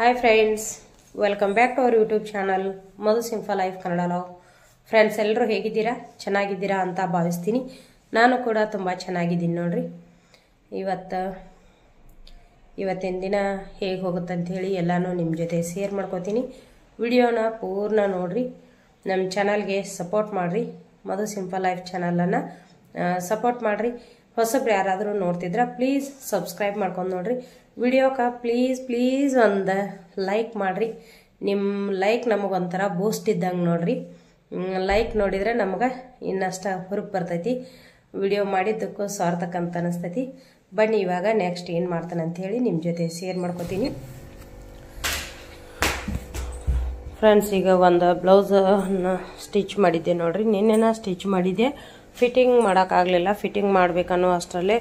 Hi friends, welcome back to our YouTube channel Madhu simple life Kannada love. Friends, ಎಲ್ಲರೂ ಹೇಗಿದ್ದೀರಾ? ಚೆನ್ನಾಗಿದ್ದೀರಾ ಅಂತ ಭಾವಿಸ್ತೀನಿ. ನಾನು ಕೂಡ ತುಂಬ ಚೆನ್ನಾಗಿದ್ದೀನಿ ನೋಡ್ರಿ. ಇವತ್ತಿನ ದಿನ ಹೇಗೆ ಹೋಗುತ್ತೆ ಅಂಥೇಳಿ ಎಲ್ಲನೂ ನಿಮ್ಮ ಜೊತೆ ಶೇರ್ ಮಾಡ್ಕೋತೀನಿ. ವಿಡಿಯೋನ ಪೂರ್ಣ ನೋಡ್ರಿ. ನಮ್ಮ ಚಾನಲ್ಗೆ ಸಪೋರ್ಟ್ ಮಾಡಿರಿ. ಮಧು ಸಿಂಪಲ್ ಲೈಫ್ ಚಾನಲನ್ನು ಸಪೋರ್ಟ್ ಮಾಡಿರಿ. ಹೊಸಬ್ರು ಯಾರಾದರೂ ನೋಡ್ತಿದ್ರೆ ಪ್ಲೀಸ್ ಸಬ್ಸ್ಕ್ರೈಬ್ ಮಾಡ್ಕೊಂಡು ನೋಡ್ರಿ. ವಿಡಿಯೋಕ್ಕೆ ಪ್ಲೀಸ್ ಒಂದು ಲೈಕ್ ಮಾಡಿರಿ. ನಿಮ್ಮ ಲೈಕ್ ನಮಗೊಂಥರ ಬೂಸ್ಟ್ ಇದ್ದಂಗೆ ನೋಡ್ರಿ. ಲೈಕ್ ನೋಡಿದರೆ ನಮಗೆ ಇನ್ನಷ್ಟು ಹುರುಪು ಬರ್ತೈತಿ. ವಿಡಿಯೋ ಮಾಡಿದ್ದಕ್ಕೂ ಸಾರ್ಥಕ ಅಂತ ಅನಿಸ್ತೈತಿ. ಬನ್ನಿ ಇವಾಗ ನೆಕ್ಸ್ಟ್ ಏನು ಮಾಡ್ತಾನೆ ಅಂಥೇಳಿ ನಿಮ್ಮ ಜೊತೆ ಶೇರ್ ಮಾಡ್ಕೋತೀನಿ. ಫ್ರೆಂಡ್ಸ್, ಈಗ ಒಂದು ಬ್ಲೌಸನ್ನು ಸ್ಟಿಚ್ ಮಾಡಿದ್ದೆ ನೋಡ್ರಿ. ನಿನ್ನೆನ ಸ್ಟಿಚ್ ಮಾಡಿದ್ದೆ. ಫಿಟ್ಟಿಂಗ್ ಮಾಡೋಕ್ಕಾಗಲಿಲ್ಲ. ಫಿಟ್ಟಿಂಗ್ ಮಾಡಬೇಕನ್ನೋ ಅಷ್ಟರಲ್ಲೇ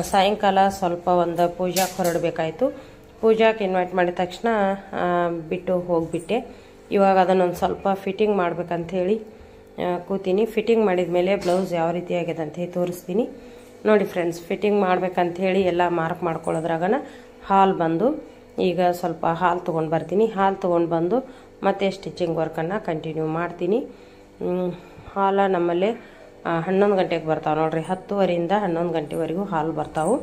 ಸಾಯಂಕಾಲ ಸ್ವಲ್ಪ ಒಂದು ಪೂಜಾಕ್ಕೆ ಹೊರಡಬೇಕಾಯ್ತು. ಪೂಜಾಕ್ಕೆ ಇನ್ವೈಟ್ ಮಾಡಿದ ತಕ್ಷಣ ಬಿಟ್ಟು ಹೋಗಿಬಿಟ್ಟೆ. ಇವಾಗ ಅದನ್ನೊಂದು ಸ್ವಲ್ಪ ಫಿಟ್ಟಿಂಗ್ ಮಾಡ್ಬೇಕಂಥೇಳಿ ಕೂತೀನಿ. ಫಿಟ್ಟಿಂಗ್ ಮಾಡಿದ ಮೇಲೆ ಬ್ಲೌಸ್ ಯಾವ ರೀತಿ ಆಗಿದೆ ಅಂತ ತೋರಿಸ್ತೀನಿ ನೋಡಿ. ಫ್ರೆಂಡ್ಸ್, ಫಿಟ್ಟಿಂಗ್ ಮಾಡ್ಬೇಕಂಥೇಳಿ ಎಲ್ಲ ಮಾರ್ಕ್ ಮಾಡ್ಕೊಳ್ಳೋದ್ರಾಗನ ಹಾಲ್ ಬಂದು ಈಗ ಸ್ವಲ್ಪ ಹಾಲು ತೊಗೊಂಡು ಬರ್ತೀನಿ. ಹಾಲು ತೊಗೊಂಡು ಬಂದು ಮತ್ತೆ ಸ್ಟಿಚಿಂಗ್ ವರ್ಕನ್ನು ಕಂಟಿನ್ಯೂ ಮಾಡ್ತೀನಿ. ಹಾಲು ನಮ್ಮಲ್ಲಿ 11 ಗಂಟೆಗೆ ಬರ್ತಾವೆ ನೋಡ್ರಿ. 10:30 11 ಗಂಟೆವರೆಗೂ ಹಾಲು ಬರ್ತಾವೆ.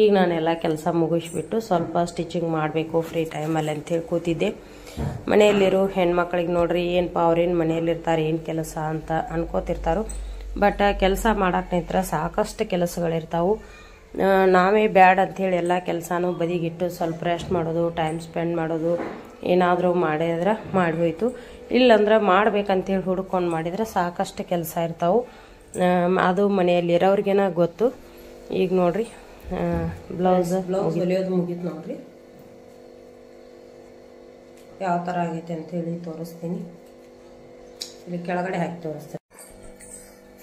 ಈಗ ನಾನೆಲ್ಲ ಕೆಲಸ ಮುಗಿಸ್ಬಿಟ್ಟು ಸ್ವಲ್ಪ ಸ್ಟಿಚಿಂಗ್ ಮಾಡಬೇಕು ಫ್ರೀ ಟೈಮಲ್ಲಿ ಅಂಥೇಳಿ ಕೂತಿದ್ದೆ. ಮನೆಯಲ್ಲಿರೋ ಹೆಣ್ಮಕ್ಳಿಗೆ ನೋಡ್ರಿ, ಏನಪ್ಪ ಅವ್ರೇನು ಮನೆಯಲ್ಲಿರ್ತಾರೆ, ಏನು ಕೆಲಸ ಅಂತ ಅನ್ಕೋತಿರ್ತಾರೋ. ಬಟ್ ಕೆಲಸ ಮಾಡಕ್ಕೆ ನಿಂತ್ರೆ ಸಾಕಷ್ಟು ಕೆಲಸಗಳಿರ್ತಾವೆ. ನಾವೇ ಬ್ಯಾಡ್ ಅಂಥೇಳಿ ಎಲ್ಲ ಕೆಲಸನೂ ಬದಿಗಿಟ್ಟು ಸ್ವಲ್ಪ ರೆಸ್ಟ್ ಮಾಡೋದು, ಟೈಮ್ ಸ್ಪೆಂಡ್ ಮಾಡೋದು ಏನಾದರೂ ಮಾಡಿದ್ರೆ ಮಾಡಿ ಹೋಯ್ತು. ಇಲ್ಲಂದ್ರೆ ಮಾಡ್ಬೇಕಂತೇಳಿ ಹುಡ್ಕೊಂಡು ಮಾಡಿದ್ರೆ ಸಾಕಷ್ಟು ಕೆಲಸ ಇರ್ತಾವೆ. ಅದು ಮನೆಯಲ್ಲಿರೋರಿಗೇನ ಗೊತ್ತು. ಈಗ ನೋಡ್ರಿ, ಬ್ಲೌಸ್ ಹೊಲಿಯೋದು ಮುಗೀತು ನೋಡ್ರಿ. ಯಾವ ಥರ ಆಗೈತೆ ಅಂಥೇಳಿ ತೋರಿಸ್ತೀನಿ. ಇಲ್ಲಿ ಕೆಳಗಡೆ ಹಾಕಿ ತೋರಿಸ್ತೀನಿ.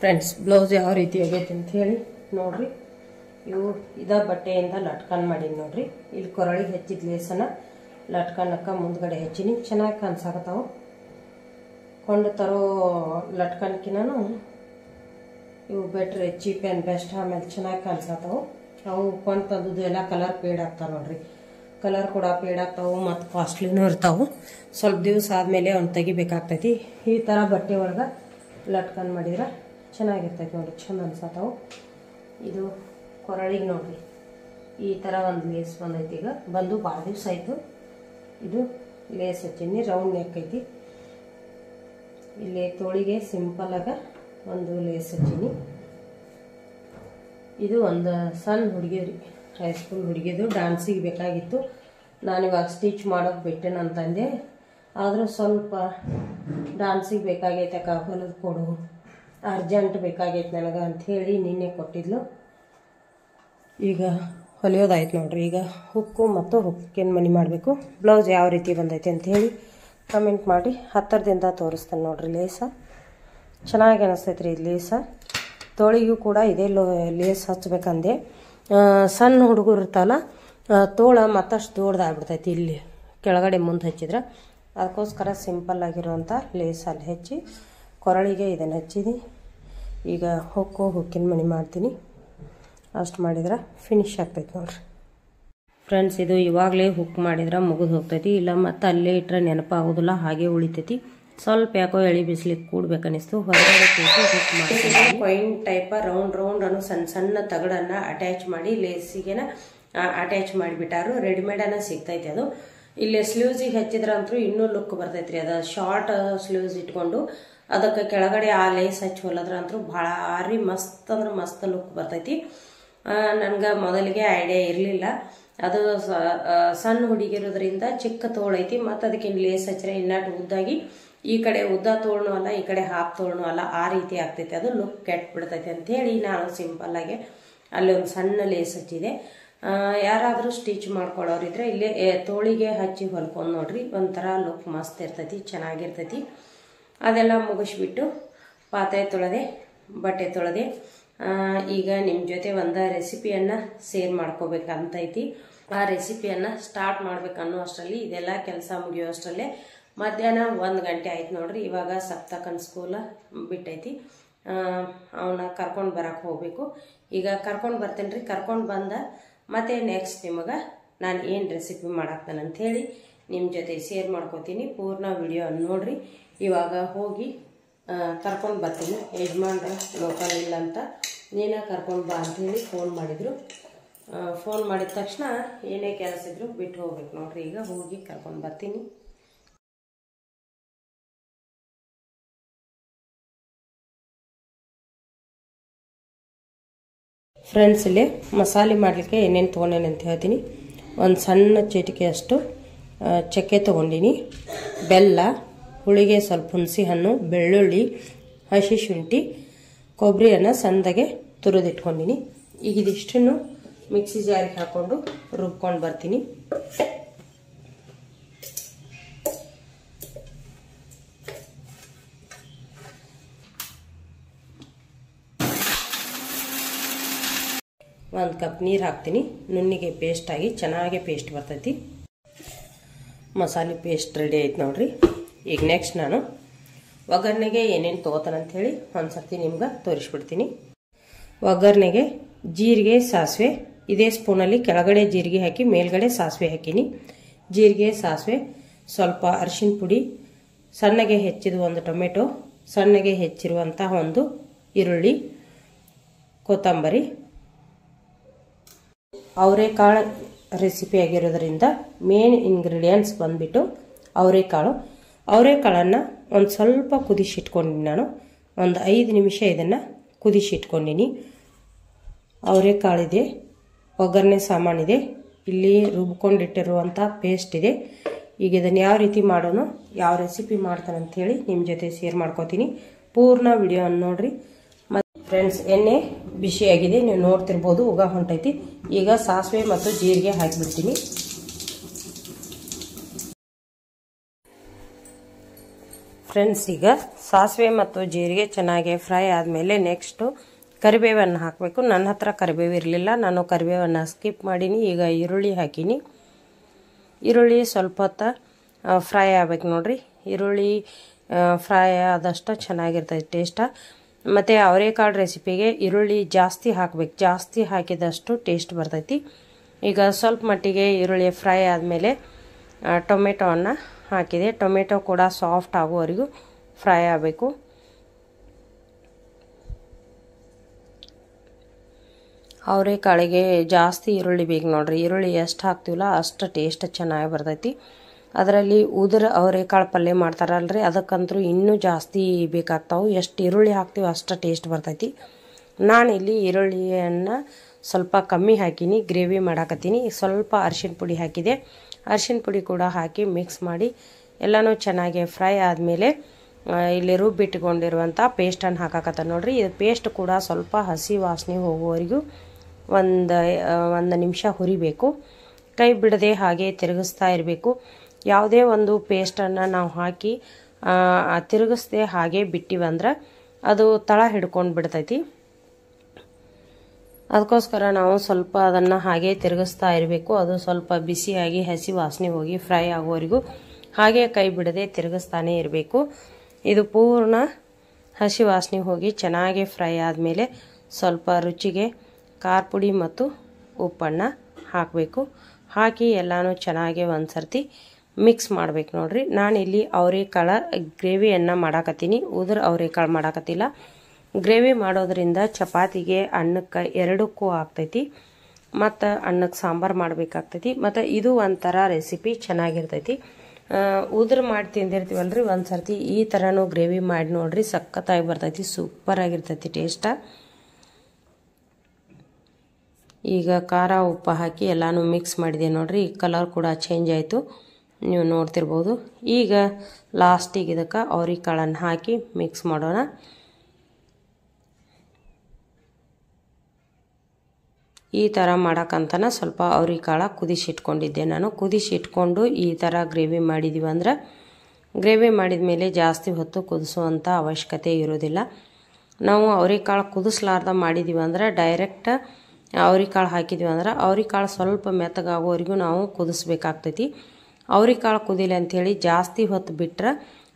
ಫ್ರೆಂಡ್ಸ್, ಬ್ಲೌಸ್ ಯಾವ ರೀತಿ ಆಗೈತೆ ಅಂಥೇಳಿ ನೋಡ್ರಿ. ಇದ ಬಟ್ಟೆಯಿಂದ ಲಟ್ಕನ್ ಮಾಡೀನಿ ನೋಡ್ರಿ. ಇಲ್ಲಿ ಕೊರಳಿಗೆ ಹೆಚ್ಚಿದ ಲೇಸನ್ನು ಲಟ್ಕನಕ್ಕ ಮುಂದ್ಗಡೆ ಹೆಚ್ಚಿನಿ. ಚೆನ್ನಾಗಿ ಕಾಣಿಸಾಕತ್ತಾವು. ಕೊಂಡು ತರೋ ಲಟ್ಕನ್ಕಿನೂ ಇವು ಬೆಟ್ರೆ, ಚೀಪ್ ಆ್ಯಂಡ್ ಬೆಸ್ಟ್. ಆಮೇಲೆ ಚೆನ್ನಾಗಿ ಕಾಣಿಸಾತಾವು. ಅವು ಕೊಂಡು ತಂದದ್ದು ಎಲ್ಲ ಕಲರ್ ಪೇಡ್ ಆಗ್ತಾವೆ ನೋಡ್ರಿ. ಕಲರ್ ಕೂಡ ಪೇಡ್ ಆಗ್ತಾವೆ ಮತ್ತು ಕಾಸ್ಟ್ಲಿನೂ ಇರ್ತಾವೆ. ಸ್ವಲ್ಪ ದಿವಸ ಆದಮೇಲೆ ಅವ್ನು ತೆಗಿಬೇಕಾಗ್ತೈತಿ. ಈ ಥರ ಬಟ್ಟೆ ಒಳಗೆ ಲಟ್ಕನ್ ಮಾಡಿದ್ರೆ ಚೆನ್ನಾಗಿರ್ತೈತಿ ನೋಡ್ರಿ. ಚಂದ ಅನ್ಸತ್ತಾವು. ಇದು ಕೊರಳಿಗೆ ನೋಡ್ರಿ, ಈ ಥರ ಒಂದು ಲೇಸ್ ಬಂದೈತಿ. ಈಗ ಬಂದು ಭಾಳ ದಿವಸ ಆಯಿತು. ಇದು ಲೇಸ್ ಹಚ್ಚೀನಿ. ರೌಂಡ್ ನೆಕ್ ಐತಿ. ಇಲ್ಲಿ ತೋಳಿಗೆ ಸಿಂಪಲಾಗ ಒಂದು ಲೇಸ್ ಹಚ್ಚೀನಿ. ಇದು ಒಂದು ಸಣ್ಣ ಹುಡುಗಿದ್ರಿ, ಹೈಸ್ಕೂಲ್ ಹುಡುಗಿದು. ಡ್ಯಾನ್ಸಿಗೆ ಬೇಕಾಗಿತ್ತು. ನಾನಿವಾಗ ಸ್ಟಿಚ್ ಮಾಡೋಕೆ ಬಿಟ್ಟೆನಂತಂದೆ. ಆದರೂ ಸ್ವಲ್ಪ ಡ್ಯಾನ್ಸಿಗೆ ಬೇಕಾಗೈತೆ, ಹೊಲಿದು ಕೊಡು, ಅರ್ಜೆಂಟ್ ಬೇಕಾಗೈತೆ ನನಗೆ ಅಂಥೇಳಿ ನಿನ್ನೆ ಕೊಟ್ಟಿದ್ಲು. ಈಗ ಹೊಲಿಯೋದಾಯ್ತು ನೋಡ್ರಿ. ಈಗ ಹುಕ್ಕು ಮತ್ತು ಹುಕ್ಕಿನ ಮನಿ ಮಾಡಬೇಕು. ಬ್ಲೌಸ್ ಯಾವ ರೀತಿ ಬಂದೈತೆ ಅಂಥೇಳಿ ಕಮೆಂಟ್ ಮಾಡಿ. ಹತ್ತಿರದಿಂದ ತೋರಿಸ್ತೇನೆ ನೋಡ್ರಿ. ಲೇಸ ಚೆನ್ನಾಗಿ ಅನಿಸ್ತೈತೆ ರೀ. ಇದು ಲೇಸ ತೋಳಿಗೂ ಕೂಡ ಇದೇ ಲೇಸ್ ಹಚ್ಬೇಕಂದೆ. ಸಣ್ಣ ಹುಡುಗರು ಇರ್ತಾವಲ್ಲ, ತೋಳ ಮತ್ತಷ್ಟು ದೊಡ್ಡದಾಗ್ಬಿಡ್ತೈತಿ ಇಲ್ಲಿ ಕೆಳಗಡೆ ಮುಂದೆ ಹಚ್ಚಿದ್ರೆ. ಅದಕ್ಕೋಸ್ಕರ ಸಿಂಪಲ್ ಆಗಿರುವಂಥ ಲೇಸ್ ಅಲ್ಲಿ ಹಚ್ಚಿ ಕೊರಳಿಗೆ ಇದನ್ನು ಹಚ್ಚಿದಿ. ಈಗ ಹುಕ್ಕಿನ ಮನಿ ಮಾಡ್ತೀನಿ. ಅಷ್ಟು ಮಾಡಿದ್ರೆ ಫಿನಿಶ್ ಆಗ್ತೈತಿ ನೋಡ್ರಿ. ಫ್ರೆಂಡ್ಸ್, ಇದು ಇವಾಗಲೇ ಹುಕ್ ಮಾಡಿದ್ರೆ ಮುಗಿದು ಹೋಗ್ತೈತಿ. ಇಲ್ಲ ಮತ್ತು ಅಲ್ಲೇ ಇಟ್ಟರೆ ನೆನಪಾಗೋದಿಲ್ಲ, ಹಾಗೆ ಉಳಿತೈತಿ. ಸ್ವಲ್ಪ ಯಾಕೋ ಎಳಿ ಬಿಸಿಲಿಗೆ ಕೂಡ್ಬೇಕನ್ನಿಸ್ತು. ಹೊರಗಡೆ ಕೂತು ಹುಕ್ ಮಾಡ್ತೀನಿ. ಪಾಯಿಂಟ್ ಟೈಪ ರೌಂಡ್ ಅನ್ನು ಸಣ್ಣ ಸಣ್ಣ ತಗಡನ್ನು ಅಟ್ಯಾಚ್ ಮಾಡಿ ಲೇಸಿಗೆನ ಅಟ್ಯಾಚ್ ಮಾಡಿಬಿಟ್ಟಾರು. ರೆಡಿಮೇಡನ್ನು ಸಿಗ್ತೈತಿ ಅದು. ಇಲ್ಲಿ ಸ್ಲೀವ್ಸಿಗೆ ಹಚ್ಚಿದ್ರಂತೂ ಇನ್ನೂ ಲುಕ್ ಬರ್ತೈತ್ರಿ. ಅದು ಶಾರ್ಟ್ ಸ್ಲೀವ್ಸ್ ಇಟ್ಕೊಂಡು ಅದಕ್ಕೆ ಕೆಳಗಡೆ ಆ ಲೇಸ್ ಹಚ್ಚಿ ಹೊಲದ್ರಂತೂ ಭಾಳ ಮಸ್ತ್ ಅಂದ್ರೆ ಮಸ್ತ್ ಲುಕ್ ಬರ್ತೈತಿ. ನನಗೆ ಮೊದಲಿಗೆ ಐಡಿಯಾ ಇರಲಿಲ್ಲ. ಅದು ಸಣ್ಣ ಹುಡುಗಿರೋದ್ರಿಂದ ಚಿಕ್ಕ ತೋಳೈತಿ. ಮತ್ತು ಅದಕ್ಕೆ ಲೇಸ್ ಹಚ್ಚಿದ್ರೆ ಇನ್ನಷ್ಟು ಉದ್ದಾಗಿ, ಈ ಕಡೆ ಉದ್ದ ತೋಳ್ನೂ ಅಲ್ಲ, ಈ ಕಡೆ ಹಾಫ್ ತೋಳ್ನೂ ಅಲ್ಲ, ಆ ರೀತಿ ಆಗ್ತೈತಿ. ಅದು ಲುಕ್ ಕೆಟ್ಟು ಬಿಡ್ತೈತಿ ಅಂಥೇಳಿ ನಾನು ಸಿಂಪಲ್ಲಾಗೆ ಅಲ್ಲಿ ಒಂದು ಸಣ್ಣ ಲೇಸ್ ಹಚ್ಚಿದೆ. ಯಾರಾದರೂ ಸ್ಟಿಚ್ ಮಾಡ್ಕೊಳ್ಳೋರಿದ್ರೆ ಇಲ್ಲೇ ತೋಳಿಗೆ ಹಚ್ಚಿ ಹೊಲ್ಕೊಂಡು ನೋಡ್ರಿ. ಒಂಥರ ಲುಕ್ ಮಸ್ತ್ ಇರ್ತೈತಿ, ಚೆನ್ನಾಗಿರ್ತೈತಿ. ಅದೆಲ್ಲ ಮುಗಿಸ್ಬಿಟ್ಟು ಪಾತ್ರೆ ತೊಳೆದೆ, ಬಟ್ಟೆ ತೊಳೆದೆ. ಈಗ ನಿಮ್ಮ ಜೊತೆ ಒಂದು ರೆಸಿಪಿಯನ್ನು ಶೇರ್ ಮಾಡ್ಕೋಬೇಕಂತೈತಿ. ಆ ರೆಸಿಪಿಯನ್ನು ಸ್ಟಾರ್ಟ್ ಮಾಡ್ಬೇಕನ್ನೋ ಅಷ್ಟರಲ್ಲಿ ಇದೆಲ್ಲ ಕೆಲಸ ಮುಗಿಯೋ ಅಷ್ಟರಲ್ಲೇ ಮಧ್ಯಾಹ್ನ 1 ಗಂಟೆ ಆಯ್ತು ನೋಡ್ರಿ. ಇವಾಗ ಸಪ್ತಕನ್ ಸ್ಕೂಲ ಬಿಟ್ಟೈತಿ. ಅವನ್ನ ಕರ್ಕೊಂಡು ಬರಕ್ಕೆ ಹೋಗಬೇಕು. ಈಗ ಕರ್ಕೊಂಡು ಬರ್ತೇನೆ ರೀ. ಕರ್ಕೊಂಡು ಬಂದ ಮತ್ತೆ ನೆಕ್ಸ್ಟ್ ನಿಮಗೆ ನಾನು ಏನು ರೆಸಿಪಿ ಮಾಡಾಕ್ತಾನೆ ಅಂಥೇಳಿ ನಿಮ್ಮ ಜೊತೆ ಶೇರ್ ಮಾಡ್ಕೋತೀನಿ. ಪೂರ್ಣ ವಿಡಿಯೋ ನೋಡಿರಿ. ಇವಾಗ ಹೋಗಿ ಕರ್ಕೊಂಡು ಬರ್ತೀನಿ. ಯಜಮಾನ್ರ ಲೋಕಲ್ ಇಲ್ಲ ಅಂತ ನೀನೇ ಕರ್ಕೊಂಡು ಬಾ ಅಂಥೇಳಿ ಫೋನ್ ಮಾಡಿದರು. ಫೋನ್ ಮಾಡಿದ ತಕ್ಷಣ ಏನೇ ಕೆಲಸ ಇದ್ರು ಬಿಟ್ಟು ಹೋಗ್ಬೇಕು ನೋಡ್ರಿ. ಈಗ ಹೋಗಿ ಕರ್ಕೊಂಡು ಬರ್ತೀನಿ. ಫ್ರೆಂಡ್ಸ್, ಇಲ್ಲಿ ಮಸಾಲೆ ಮಾಡಲಿಕ್ಕೆ ಏನೇನು ತೊಗೊಂಡೇನೆ ಅಂತ ಹೇಳ್ತೀನಿ. ಒಂದು ಸಣ್ಣ ಚಿಟಿಕೆಯಷ್ಟು ಚಕ್ಕೆ ತೊಗೊಂಡಿನಿ, ಬೆಲ್ಲ, ಹುಳಿಗೆ ಸ್ವಲ್ಪ ಹುಣಸೆ ಹಣ್ಣು, ಬೆಳ್ಳುಳ್ಳಿ, ಹಸಿ ಶುಂಠಿ, ಕೊಬ್ಬರಿಯನ್ನು ಸಣ್ಣದಾಗೆ ತುರಿದಿಟ್ಕೊಂಡಿನಿ. ಈಗ ಇದಿಷ್ಟನ್ನು ಮಿಕ್ಸಿ ಜಾರಿಗೆ ಹಾಕ್ಕೊಂಡು ರುಬ್ಕೊಂಡು ಬರ್ತೀನಿ. ಒಂದು ಕಪ್ ನೀರು ಹಾಕ್ತೀನಿ. ನುಣ್ಣಿಗೆ ಪೇಸ್ಟ್ ಆಗಿ ಚೆನ್ನಾಗಿ ಪೇಸ್ಟ್ ಬರ್ತೈತಿ. ಮಸಾಲೆ ಪೇಸ್ಟ್ ರೆಡಿ ಆಯ್ತು ನೋಡ್ರಿ. ಈಗ ನೆಕ್ಸ್ಟ್ ನಾನು ಒಗ್ಗರಣೆಗೆ ಏನೇನು ತೊಗೋತಾನಂಥೇಳಿ ಒಂದು ಸರ್ತಿ ನಿಮ್ಗೆ ತೋರಿಸ್ಬಿಡ್ತೀನಿ. ಒಗ್ಗರಣೆಗೆ ಜೀರಿಗೆ, ಸಾಸಿವೆ, ಇದೇ ಸ್ಪೂನಲ್ಲಿ ಕೆಳಗಡೆ ಜೀರಿಗೆ ಹಾಕಿ ಮೇಲ್ಗಡೆ ಸಾಸಿವೆ ಹಾಕೀನಿ. ಜೀರಿಗೆ, ಸಾಸಿವೆ, ಸ್ವಲ್ಪ ಅರಿಶಿನ ಪುಡಿ, ಸಣ್ಣಗೆ ಹೆಚ್ಚಿದ ಒಂದು ಟೊಮೆಟೊ, ಸಣ್ಣಗೆ ಹೆಚ್ಚಿರುವಂಥ ಒಂದು ಈರುಳ್ಳಿ, ಕೊತ್ತಂಬರಿ. ಅವರೆಕಾಳು ರೆಸಿಪಿ ಆಗಿರೋದ್ರಿಂದ ಮೇನ್ ಇಂಗ್ರೀಡಿಯೆಂಟ್ಸ್ ಬಂದ್ಬಿಟ್ಟು ಅವರೆಕಾಳನ್ನು ಒಂದು ಸ್ವಲ್ಪ ಕುದಿಸಿಟ್ಕೊಂಡಿನಿ. ನಾನು ಒಂದು 5 ನಿಮಿಷ ಇದನ್ನು ಕುದಿಸಿಟ್ಕೊಂಡಿನಿ. ಅವರೆಕಾಳಿದೆ, ಒಗ್ಗರಣೆ ಸಾಮಾನಿದೆ, ಇಲ್ಲಿ ರುಬ್ಕೊಂಡಿಟ್ಟಿರುವಂಥ ಪೇಸ್ಟ್ ಇದೆ. ಈಗ ಇದನ್ನು ಯಾವ ರೀತಿ ಮಾಡೋನು, ಯಾವ ರೆಸಿಪಿ ಮಾಡ್ತಾನೆ ಅಂಥೇಳಿ ನಿಮ್ಮ ಜೊತೆ ಶೇರ್ ಮಾಡ್ಕೋತೀನಿ. ಪೂರ್ಣ ವಿಡಿಯೋ ನೋಡ್ರಿ. ಮತ್ತು ಫ್ರೆಂಡ್ಸ್, ಎಣ್ಣೆ ಬಿಸಿಯಾಗಿದೆ, ನೀವು ನೋಡ್ತಿರ್ಬೋದು, ಉಗ ಹೊಂಟೈತಿ. ಈಗ ಸಾಸಿವೆ ಮತ್ತು ಜೀರಿಗೆ ಹಾಕಿಬಿಡ್ತೀನಿ. ಫ್ರೆಂಡ್ಸ್, ಈಗ ಸಾಸಿವೆ ಮತ್ತು ಜೀರಿಗೆ ಚೆನ್ನಾಗಿ ಫ್ರೈ ಆದಮೇಲೆ ನೆಕ್ಸ್ಟು ಕರಿಬೇವನ್ನು ಹಾಕಬೇಕು. ನನ್ನ ಹತ್ರ ಕರಿಬೇವು ಇರಲಿಲ್ಲ, ನಾನು ಕರಿಬೇವನ್ನು ಸ್ಕಿಪ್ ಮಾಡೀನಿ. ಈಗ ಈರುಳ್ಳಿ ಹಾಕೀನಿ. ಈರುಳ್ಳಿ ಸ್ವಲ್ಪ ಹೊತ್ತು ಫ್ರೈ ಆಗ್ಬೇಕು ನೋಡ್ರಿ. ಈರುಳ್ಳಿ ಫ್ರೈ ಆದಷ್ಟು ಚೆನ್ನಾಗಿರ್ತೈತೆ ಟೇಸ್ಟ. ಮತ್ತು ಅವರೆಕಾಳು ರೆಸಿಪಿಗೆ ಈರುಳ್ಳಿ ಜಾಸ್ತಿ ಹಾಕಬೇಕು, ಜಾಸ್ತಿ ಹಾಕಿದಷ್ಟು ಟೇಸ್ಟ್ ಬರ್ತೈತಿ. ಈಗ ಸ್ವಲ್ಪ ಮಟ್ಟಿಗೆ ಈರುಳ್ಳಿ ಫ್ರೈ ಆದಮೇಲೆ ಟೊಮೆಟೊವನ್ನು ಹಾಕಿದೆ. ಟೊಮೆಟೊ ಕೂಡ ಸಾಫ್ಟ್ ಆಗುವವರೆಗೂ ಫ್ರೈ ಆಗಬೇಕು. ಅವರೆಕಾಳಿಗೆ ಜಾಸ್ತಿ ಈರುಳ್ಳಿ ಬೇಕು ನೋಡ್ರಿ. ಈರುಳ್ಳಿ ಎಷ್ಟು ಹಾಕ್ತೀವಲ್ಲ ಅಷ್ಟು ಟೇಸ್ಟ್ ಚೆನ್ನಾಗಿ ಬರ್ತೈತಿ. ಅದರಲ್ಲಿ ಉದುರು ಅವರೆಕಾಳು ಪಲ್ಯ ಮಾಡ್ತಾರಲ್ರಿ, ಅದಕ್ಕಂತೂ ಇನ್ನೂ ಜಾಸ್ತಿ ಬೇಕಾಗ್ತಾವೆ. ಎಷ್ಟು ಈರುಳ್ಳಿ ಹಾಕ್ತೀವಿ ಅಷ್ಟು ಟೇಸ್ಟ್ ಬರ್ತೈತಿ. ನಾನಿಲ್ಲಿ ಈರುಳ್ಳಿಯನ್ನು ಸ್ವಲ್ಪ ಕಮ್ಮಿ ಹಾಕೀನಿ, ಗ್ರೇವಿ ಮಾಡಾಕತ್ತೀನಿ. ಸ್ವಲ್ಪ ಅರಿಶಿನ ಪುಡಿ ಹಾಕಿದೆ. ಅರಿಶಿನ ಪುಡಿ ಕೂಡ ಹಾಕಿ ಮಿಕ್ಸ್ ಮಾಡಿ ಎಲ್ಲನೂ ಚೆನ್ನಾಗಿ ಫ್ರೈ ಆದಮೇಲೆ ಇಲ್ಲಿ ರುಬ್ಬಿಟ್ಕೊಂಡಿರುವಂಥ ಪೇಸ್ಟನ್ನು ಹಾಕಾಕತ್ತ ನೋಡ್ರಿ. ಇದು ಪೇಸ್ಟ್ ಕೂಡ ಸ್ವಲ್ಪ ಹಸಿ ವಾಸನೆ ಹೋಗುವವರೆಗೂ ಒಂದು ನಿಮಿಷ ಹುರಿಬೇಕು. ಕೈ ಬಿಡದೆ ಹಾಗೆ ತಿರುಗಿಸ್ತಾ ಇರಬೇಕು. ಯಾವುದೇ ಒಂದು ಪೇಸ್ಟನ್ನು ನಾವು ಹಾಕಿ ತಿರುಗಿಸ್ದೆ ಹಾಗೆ ಬಿಟ್ಟಿವಂದ್ರೆ ಅದು ತಳ ಹಿಡ್ಕೊಂಡು ಬಿಡ್ತೈತಿ. ಅದಕ್ಕೋಸ್ಕರ ನಾವು ಸ್ವಲ್ಪ ಅದನ್ನು ಹಾಗೆ ತಿರುಗಿಸ್ತಾ ಇರಬೇಕು. ಅದು ಸ್ವಲ್ಪ ಬಿಸಿಯಾಗಿ ಹಸಿ ವಾಸನೆ ಹೋಗಿ ಫ್ರೈ ಆಗೋವರೆಗೂ ಹಾಗೆ ಕೈ ಬಿಡದೆ ತಿರುಗಿಸ್ತಾನೆ ಇರಬೇಕು. ಇದು ಪೂರ್ಣ ಹಸಿ ವಾಸನೆ ಹೋಗಿ ಚೆನ್ನಾಗಿ ಫ್ರೈ ಆದಮೇಲೆ ಸ್ವಲ್ಪ ರುಚಿಗೆ ಖಾರ ಪುಡಿ ಮತ್ತು ಉಪ್ಪನ್ನು ಹಾಕಬೇಕು. ಹಾಕಿ ಎಲ್ಲನೂ ಚೆನ್ನಾಗಿ ಒಂದು ಸರ್ತಿ ಮಿಕ್ಸ್ ಮಾಡ್ಬೇಕು ನೋಡ್ರಿ. ನಾನಿಲ್ಲಿ ಅವರೆಕಾಳು ಗ್ರೇವಿಯನ್ನು ಮಾಡಾಕತ್ತೀನಿ, ಉದುರು ಅವರೆಕಾಳು ಮಾಡಾಕತ್ತಿಲ್ಲ. ಗ್ರೇವಿ ಮಾಡೋದ್ರಿಂದ ಚಪಾತಿಗೆ, ಅನ್ನಕ್ಕೆ ಎರಡಕ್ಕೂ ಆಗ್ತೈತಿ. ಮತ್ತು ಅನ್ನಕ್ಕೆ ಸಾಂಬಾರು ಮಾಡಬೇಕಾಗ್ತೈತಿ. ಮತ್ತು ಇದು ಒಂಥರ ರೆಸಿಪಿ ಚೆನ್ನಾಗಿರ್ತೈತಿ. ಉದುರು ಮಾಡಿ ತಿಂದಿರ್ತೀವಲ್ರಿ, ಒಂದು ಸರ್ತಿ ಈ ಥರನೂ ಗ್ರೇವಿ ಮಾಡಿ ನೋಡ್ರಿ, ಸಖತ್ತಾಗಿ ಬರ್ತೈತಿ, ಸೂಪರಾಗಿರ್ತೈತಿ ಟೇಸ್ಟ. ಈಗ ಖಾರ ಉಪ್ಪು ಹಾಕಿ ಎಲ್ಲನೂ ಮಿಕ್ಸ್ ಮಾಡಿದೆ ನೋಡ್ರಿ. ಕಲರ್ ಕೂಡ ಚೇಂಜ್ ಆಯಿತು, ನೀವು ನೋಡ್ತಿರ್ಬೋದು. ಈಗ ಲಾಸ್ಟಿಗೆ ಇದಕ್ಕೆ ಅವರೆಕಾಳನ್ನು ಹಾಕಿ ಮಿಕ್ಸ್ ಮಾಡೋಣ. ಈ ಥರ ಮಾಡೋಕ್ಕಂತನ ಸ್ವಲ್ಪ ಅವರೆಕಾಳು ಕುದಿಸಿಟ್ಕೊಂಡಿದ್ದೆ ನಾನು. ಕುದಿಸಿಟ್ಕೊಂಡು ಈ ಥರ ಗ್ರೇವಿ ಮಾಡಿದ್ದೀವಿ ಅಂದ್ರೆ, ಗ್ರೇವಿ ಮಾಡಿದ ಮೇಲೆ ಜಾಸ್ತಿ ಹೊತ್ತು ಕುದಿಸುವಂಥ ಅವಶ್ಯಕತೆ ಇರೋದಿಲ್ಲ. ನಾವು ಅವರೆಕಾಳು ಕುದಿಸ್ಲಾರ್ದ ಮಾಡಿದ್ದೀವಿ ಅಂದ್ರೆ ಡೈರೆಕ್ಟ್ ಅವರೆಕಾಳು ಹಾಕಿದ್ವಿ ಅಂದ್ರೆ ಅವರೆಕಾಳು ಸ್ವಲ್ಪ ಮೆತ್ತಗಾಗೋವರೆಗೂ ನಾವು ಕುದಿಸ್ಬೇಕಾಗ್ತೈತಿ. ಅವರೆಕಾಳು ಕುದಿಲಿ ಅಂಥೇಳಿ ಜಾಸ್ತಿ ಹೊತ್ತು ಬಿಟ್ಟರೆ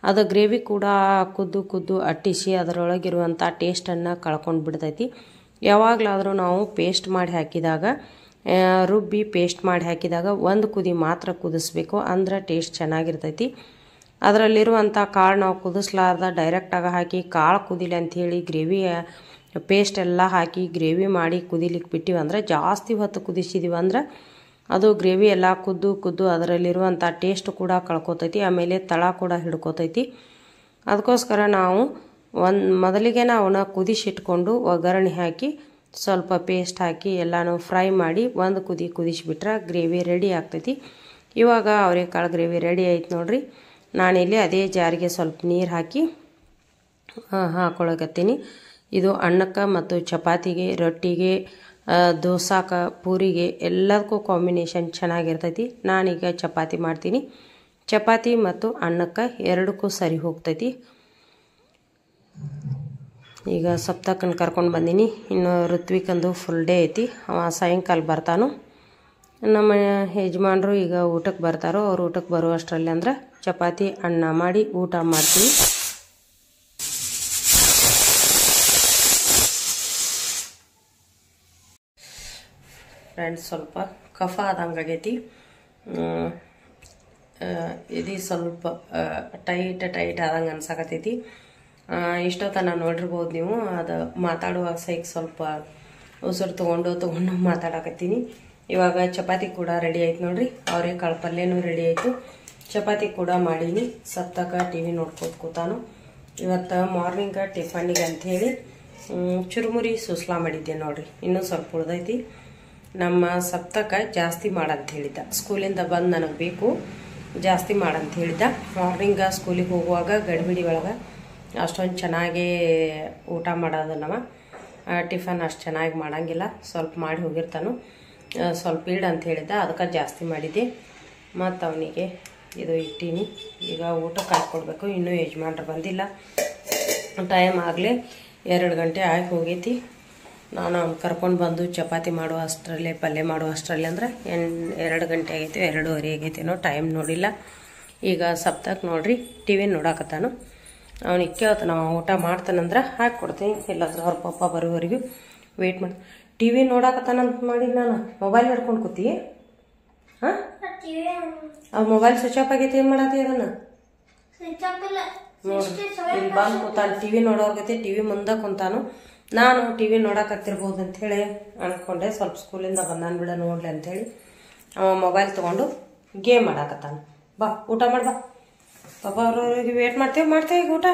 ಅದು ಗ್ರೇವಿ ಕೂಡ ಕುದ್ದು ಅಟ್ಟಿಸಿ ಅದರೊಳಗಿರುವಂಥ ಟೇಸ್ಟನ್ನು ಕಳ್ಕೊಂಡು ಬಿಡ್ತೈತಿ. ಯಾವಾಗಲಾದರೂ ನಾವು ಪೇಸ್ಟ್ ಮಾಡಿ ಹಾಕಿದಾಗ ರುಬ್ಬಿ ಪೇಸ್ಟ್ ಮಾಡಿ ಹಾಕಿದಾಗ ಒಂದು ಕುದಿ ಮಾತ್ರ ಕುದಿಸ್ಬೇಕು, ಅಂದ್ರೆ ಟೇಸ್ಟ್ ಚೆನ್ನಾಗಿರ್ತೈತಿ. ಅದರಲ್ಲಿರುವಂಥ ಕಾಳು ನಾವು ಕುದಿಸ್ಲಾರ್ದ ಡೈರೆಕ್ಟಾಗಿ ಹಾಕಿ ಕಾಳು ಕುದಿಲಿ ಅಂಥೇಳಿ ಗ್ರೇವಿ ಪೇಸ್ಟ್ ಎಲ್ಲ ಹಾಕಿ ಗ್ರೇವಿ ಮಾಡಿ ಕುದಿಲಿಕ್ಕೆ ಬಿಟ್ಟಿವಿ ಅಂದ್ರೆ, ಜಾಸ್ತಿ ಹೊತ್ತು ಕುದಿಸಿದೀವಿ ಅಂದ್ರೆ ಅದು ಗ್ರೇವಿ ಎಲ್ಲ ಕುದ್ದು ಅದರಲ್ಲಿರುವಂಥ ಟೇಸ್ಟ್ ಕೂಡ ಕಳ್ಕೊತೈತಿ, ಆಮೇಲೆ ತಳ ಕೂಡ ಹಿಡ್ಕೊತೈತಿ. ಅದಕ್ಕೋಸ್ಕರ ನಾವು ಮೊದಲಿಗೆ ಅವನ್ನ ಕುದಿಸಿಟ್ಕೊಂಡು ಒಗ್ಗರಣೆ ಹಾಕಿ ಸ್ವಲ್ಪ ಪೇಸ್ಟ್ ಹಾಕಿ ಎಲ್ಲನೂ ಫ್ರೈ ಮಾಡಿ ಒಂದು ಕುದಿಸಿಬಿಟ್ರೆ ಗ್ರೇವಿ ರೆಡಿ ಆಗ್ತೈತಿ. ಇವಾಗ ಅವರೆಕಾಳು ಗ್ರೇವಿ ರೆಡಿ ಆಯ್ತು ನೋಡ್ರಿ. ನಾನಿಲ್ಲಿ ಅದೇ ಜಾರಿಗೆ ಸ್ವಲ್ಪ ನೀರು ಹಾಕಿ ಹಾಕೊಳಕತ್ತೀನಿ. ಇದು ಅನ್ನಕ್ಕೆ ಮತ್ತು ಚಪಾತಿಗೆ, ರೊಟ್ಟಿಗೆ, ದೋಸಾಕ್ಕೆ, ಪೂರಿಗೆ ಎಲ್ಲದಕ್ಕೂ ಕಾಂಬಿನೇಷನ್ ಚೆನ್ನಾಗಿರ್ತೈತಿ. ನಾನೀಗ ಚಪಾತಿ ಮಾಡ್ತೀನಿ. ಚಪಾತಿ ಮತ್ತು ಅನ್ನಕ್ಕೆ ಎರಡಕ್ಕೂ ಸರಿ ಹೋಗ್ತೈತಿ. ಈಗ ಸಪ್ತಕ್ಕನ ಕರ್ಕೊಂಡು ಬಂದೀನಿ. ಇನ್ನು ಋತ್ವಿಕಂದು ಫುಲ್ ಡೇ ಐತಿ, ಅವ ಸಾಯಂಕಾಲ ಬರ್ತಾನು. ನಮ್ಮ ಯಜಮಾನ್ರು ಈಗ ಊಟಕ್ಕೆ ಬರ್ತಾರೋ, ಅವ್ರು ಊಟಕ್ಕೆ ಬರುವಷ್ಟರಲ್ಲಿ ಅಂದ್ರೆ ಚಪಾತಿ ಅನ್ನ ಮಾಡಿ ಊಟ ಮಾಡ್ತೀವಿ. ಫ್ರೆಂಡ್ಸ್, ಸ್ವಲ್ಪ ಕಫ ಆದಂಗಾಗೈತಿ. ಇದು ಸ್ವಲ್ಪ ಟೈಟ್ ಆದಂಗೆ ಅನ್ಸಾಕತ್ತೈತಿ. ಇಷ್ಟೊತ್ತನ ನೋಡಿರ್ಬೋದು ನೀವು. ಅದು ಮಾತಾಡುವಾಗ ಸೈಕ್ ಸ್ವಲ್ಪ ಉಸಿರು ತೊಗೊಂಡು ಮಾತಾಡಕತ್ತೀನಿ. ಇವಾಗ ಚಪಾತಿ ಕೂಡ ರೆಡಿ ಆಯ್ತು ನೋಡ್ರಿ. ಅವರೆಕಾಳು ಪಲ್ಯನೂ ರೆಡಿ ಆಯಿತು, ಚಪಾತಿ ಕೂಡ ಮಾಡೀನಿ. ಸಪ್ತಕ ಟಿ ವಿ ನೋಡ್ಕೊತ ಕೂತಾನು. ಇವತ್ತು ಮಾರ್ನಿಂಗ್ ಟಿಫನ್ನಿಗೆ ಅಂಥೇಳಿ ಚುರುಮುರಿ ಸುಸ್ಲಾ ಮಾಡಿದ್ದೆ ನೋಡ್ರಿ. ಇನ್ನೂ ಸ್ವಲ್ಪ ಉಳ್ದೈತಿ. ನಮ್ಮ ಸಪ್ತಕ ಜಾಸ್ತಿ ಮಾಡಂತ ಹೇಳಿದ್ದ, ಸ್ಕೂಲಿಂದ ಬಂದು ನನಗೆ ಬೇಕು ಜಾಸ್ತಿ ಮಾಡಂತ ಹೇಳಿದ್ದ. ಮಾರ್ನಿಂಗ ಸ್ಕೂಲಿಗೆ ಹೋಗುವಾಗ ಗಡಿಬಿಡಿ ಒಳಗೆ ಅಷ್ಟೊಂದು ಚೆನ್ನಾಗಿ ಊಟ ಮಾಡೋದು ನಾವು. ಟಿಫನ್ ಅಷ್ಟು ಚೆನ್ನಾಗಿ ಮಾಡೋಂಗಿಲ್ಲ, ಸ್ವಲ್ಪ ಮಾಡಿ ಹೋಗಿರ್ತಾನು. ಸ್ವಲ್ಪ ಇಡು ಅಂತ ಹೇಳಿದ್ದ, ಅದಕ್ಕೆ ಜಾಸ್ತಿ ಮಾಡಿದ್ದೆ. ಮತ್ತು ಅವನಿಗೆ ಇದು ಇಟ್ಟೀನಿ. ಈಗ ಊಟಕ್ಕೆ ಹಾಕ್ಕೊಡ್ಬೇಕು. ಇನ್ನೂ ಯಜಮಾನ್ರು ಬಂದಿಲ್ಲ, ಟೈಮ್ ಆಗಲೇ 2 ಗಂಟೆ ಆಗಿ ಹೋಗೈತಿ. ನಾನು ಅವ್ನು ಕರ್ಕೊಂಡು ಬಂದು ಚಪಾತಿ ಮಾಡುವ ಅಷ್ಟರಲ್ಲೇ, ಪಲ್ಯ ಮಾಡುವ ಅಷ್ಟರಲ್ಲೇ ಅಂದ್ರೆ 2 ಗಂಟೆ ಆಗೈತೆ, 2:30 ಆಗೈತೇನೋ, ಟೈಮ್ ನೋಡಿಲ್ಲ. ಈಗ ಸಪ್ತಕ್ಕೆ ನೋಡ್ರಿ ಟಿ ವಿ ನೋಡಾಕತ್ತಾನು. ಅವನಿಗೆ ಕೇಳ್ತಾನ, ನಾವು ಊಟ ಮಾಡ್ತಾನಂದ್ರೆ ಹಾಕಿಕೊಡ್ತೀನಿ, ಇಲ್ಲಾಂದ್ರೆ ಅವ್ರ ಪಪ್ಪ ಬರೋವರೆಗೂ ವೆಯ್ಟ್ ಮಾಡಿ. ಟಿ ವಿ ನೋಡಾಕತ್ತಾನಂತ ಮಾಡಿ ನಾನು ಮೊಬೈಲ್ ಹಿಡ್ಕೊಂಡು ಕೂತಿ. ಹಾಂ, ಅವ್ರ ಮೊಬೈಲ್ ಸ್ವಿಚ್ ಆಫ್ ಆಗೈತಿ. ಏನು ಮಾಡತ್ತಿ ಅದನ್ನು? ನೋಡ್ರಿ, ಇಲ್ಲಿ ಬಂದು ಕೂತಾನು, ಟಿ ವಿ ನೋಡೋರ್ಗೈತಿ. ಟಿ ವಿ ಮುಂದೆ ಕುಂತಾನು. ನಾನು ಟಿ ವಿ ನೋಡಕತ್ತಿರ್ಬೋದು ಅಂಥೇಳಿ ಅನ್ಕೊಂಡೆ. ಸ್ವಲ್ಪ ಸ್ಕೂಲಿಂದ ಬಂದಾನು ಬಿಡ ನೋಡ್ಲಿ ಅಂಥೇಳಿ ಅವ ಮೊಬೈಲ್ ತೊಗೊಂಡು ಗೇಮ್ ಆಡಾಕತ್ತಾನು. ಬಾ ಊಟ ಮಾಡಿ ಬಾ. ಪಾಪ ಅವ್ರವ್ರಿಗೆ ವೇಟ್ ಮಾಡ್ತೇವೆ ಈಗ ಊಟ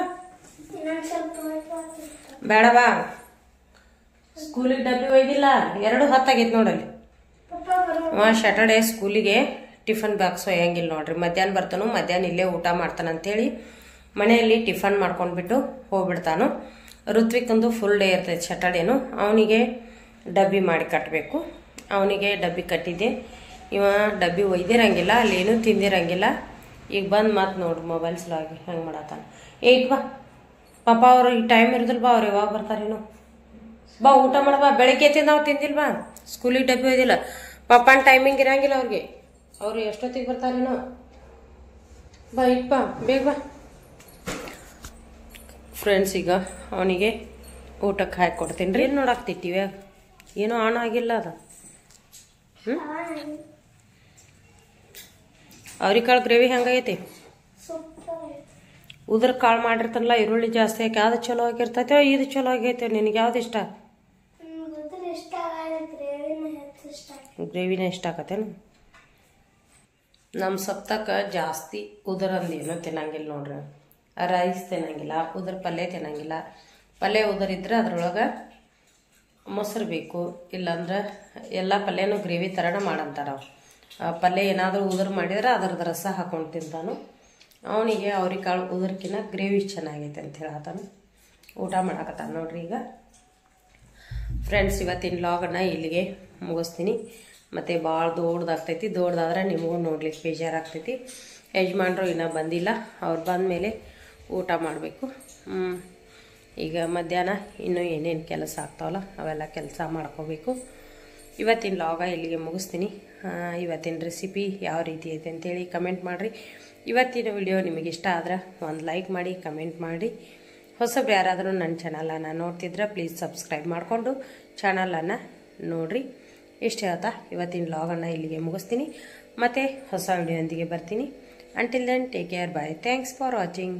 ಬೇಡ. ಬಾ, ಸ್ಕೂಲಿಗೆ ಡಬ್ಬಿ ಒಯ್ದಿಲ್ಲ, 2:10 ಆಗೈತೆ ನೋಡಲ್ಲಿ. ಸ್ಯಾಟರ್ಡೇ ಸ್ಕೂಲಿಗೆ ಟಿಫನ್ ಬಾಕ್ಸ್ ಒಯ್ಯಂಗಿಲ್ಲ ನೋಡ್ರಿ. ಮಧ್ಯಾಹ್ನ ಬರ್ತಾನು, ಮಧ್ಯಾಹ್ನ ಇಲ್ಲೇ ಊಟ ಮಾಡ್ತಾನಂತೇಳಿ ಮನೆಯಲ್ಲಿ ಟಿಫನ್ ಮಾಡ್ಕೊಂಡ್ಬಿಟ್ಟು ಹೋಗ್ಬಿಡ್ತಾನು. ಋತ್ವಿಕಂದು ಫುಲ್ ಡೇ ಇರ್ತೈತೆ ಸ್ಯಾಟರ್ಡೇನು. ಅವನಿಗೆ ಡಬ್ಬಿ ಮಾಡಿ ಕಟ್ಟಬೇಕು. ಅವನಿಗೆ ಡಬ್ಬಿ ಕಟ್ಟಿದ್ದೆ. ಇವ ಡಬ್ಬಿ ಒಯ್ದಿರಂಗಿಲ್ಲ, ಅಲ್ಲೇನೂ ತಿಂದಿರಂಗಿಲ್ಲ. ಈಗ ಬಂದು ಮತ್ತೆ ನೋಡ್ರಿ ಮೊಬೈಲ್ ಸಲಾಗಿ ಹೆಂಗೆ ಮಾಡತ್ತಾನ. ಈಗ ಬಾ ಪಾಪ, ಅವ್ರು ಈ ಟೈಮ್ ಇರೋದಿಲ್ಲ. ಬಾ, ಅವ್ರು ಯಾವಾಗ ಬರ್ತಾರೇನು? ಬಾ ಊಟ ಮಾಡ. ಬಾ, ಬೆಳಗ್ಗೆ ತಿಂದು ನಾವು ತಿಂದಿಲ್ಲ. ಬಾ, ಸ್ಕೂಲಿಗೆ ಡಬ್ಬಿ ಒಯ್ದಿಲ್ಲ. ಪಾಪನ ಟೈಮಿಂಗ್ ಇರಂಗಿಲ್ಲ ಅವ್ರಿಗೆ. ಅವ್ರು ಎಷ್ಟೊತ್ತಿಗೆ ಬರ್ತಾರೇನೋ. ಬಾ ಇಟ್ ಬಾ, ಬೇಗ ಬಾ. ಫ್ರೆಂಡ್ಸ್, ಈಗ ಅವನಿಗೆ ಊಟಕ್ಕೆ ಹಾಕಿ ಕೊಡ್ತೀನಿ ರೀ. ಏನು ನೋಡಾಕ್ತಿಟ್ಟಿವ್ಯಾಗ ಏನೂ ಆನ್ ಆಗಿಲ್ಲ ಅದು. ಅವ್ರಿಕಾಳು ಗ್ರೇವಿ ಹೆಂಗೈತಿ? ಉದ್ರ ಕಾಳು ಮಾಡಿರ್ತಾನಲ್ಲ, ಈರುಳ್ಳಿ ಜಾಸ್ತಿ ಹಾಕಿ, ಅದು ಚಲೋ ಆಗಿರ್ತೈತೆ. ಇದು ಚಲೋ ಆಗೈತೆ. ನಿನಗೆ ಯಾವ್ದು ಇಷ್ಟ? ಗ್ರೇವಿನ ಇಷ್ಟ ಆಗತ್ತೇನು? ನಮ್ಮ ಸಪ್ತಕ್ಕೆ ಜಾಸ್ತಿ ಉದರಂದೇನು ತಿನ್ನಂಗಿಲ್ಲ ನೋಡ್ರಿ. ರೈಸ್ ತಿನ್ನಂಗಿಲ್ಲ, ಉದ್ರ ಪಲ್ಯ ತಿನ್ನಂಗಿಲ್ಲ. ಪಲ್ಯ ಉದರಿದ್ರೆ ಅದ್ರೊಳಗೆ ಮೊಸರು ಬೇಕು, ಇಲ್ಲಾಂದ್ರೆ ಎಲ್ಲ ಪಲ್ಯನೂ ಗ್ರೇವಿ ಥರನ ಮಾಡಂತಾರ ಅವ್ರು. ಪಲ್ಯ ಏನಾದರೂ ಉದುರು ಮಾಡಿದ್ರೆ ಅದರದ್ದು ರಸ ಹಾಕೊಂಡು ತಿಂತಾನು. ಅವನಿಗೆ ಅವ್ರಿಕಾಳು ಉದುರ್ಕಿನ್ನ ಗ್ರೇವಿ ಚೆನ್ನಾಗೈತೆ ಅಂತ ಹೇಳತ್ತಾನು. ಊಟ ಮಾಡಾಕತ್ತಾನ ನೋಡ್ರಿ. ಈಗ ಫ್ರೆಂಡ್ಸ್, ಇವತ್ತಿನ ವ್ಲಾಗನ್ನ ಇಲ್ಲಿಗೆ ಮುಗಿಸ್ತೀನಿ. ಮತ್ತು ಭಾಳ ದೊಡ್ಡದಾಗ್ತೈತಿ. ದೊಡ್ಡದಾದ್ರೆ ನಿಮಗೂ ನೋಡ್ಲಿಕ್ಕೆ ಬೇಜಾರಾಗ್ತೈತಿ. ಯಜಮಾನ್ರು ಇನ್ನೂ ಬಂದಿಲ್ಲ, ಅವ್ರು ಬಂದ ಮೇಲೆ ಊಟ ಮಾಡಬೇಕು. ಈಗ ಮಧ್ಯಾಹ್ನ ಇನ್ನೂ ಏನೇನು ಕೆಲಸ ಆಗ್ತಾವಲ್ಲ ಅವೆಲ್ಲ ಕೆಲಸ ಮಾಡ್ಕೋಬೇಕು. ಇವತ್ತಿನ ವ್ಲಾಗ ಇಲ್ಲಿಗೆ ಮುಗಿಸ್ತೀನಿ. ಇವತ್ತಿನ ರೆಸಿಪಿ ಯಾವ ರೀತಿ ಐತೆ ಅಂತೇಳಿ ಕಮೆಂಟ್ ಮಾಡಿರಿ. ಇವತ್ತಿನ ವಿಡಿಯೋ ನಿಮಗೆ ಇಷ್ಟ ಆದ್ರೆ ಒಂದು ಲೈಕ್ ಮಾಡಿ, ಕಮೆಂಟ್ ಮಾಡಿ. ಹೊಸಬ್ರು ಯಾರಾದರೂ ನನ್ನ ಚಾನಲನ್ನು ನೋಡ್ತಿದ್ರೆ ಪ್ಲೀಸ್ ಸಬ್ಸ್ಕ್ರೈಬ್ ಮಾಡಿಕೊಂಡು ಚಾನಲನ್ನು ನೋಡಿರಿ. ಇಷ್ಟು ಹೇಳ್ತಾ ಇವತ್ತಿನ ವ್ಲಾಗನ್ನು ಇಲ್ಲಿಗೆ ಮುಗಿಸ್ತೀನಿ. ಮತ್ತು ಹೊಸ ವಿಡಿಯೋದೊಂದಿಗೆ ಬರ್ತೀನಿ. Until then take care, bye. Thanks for watching.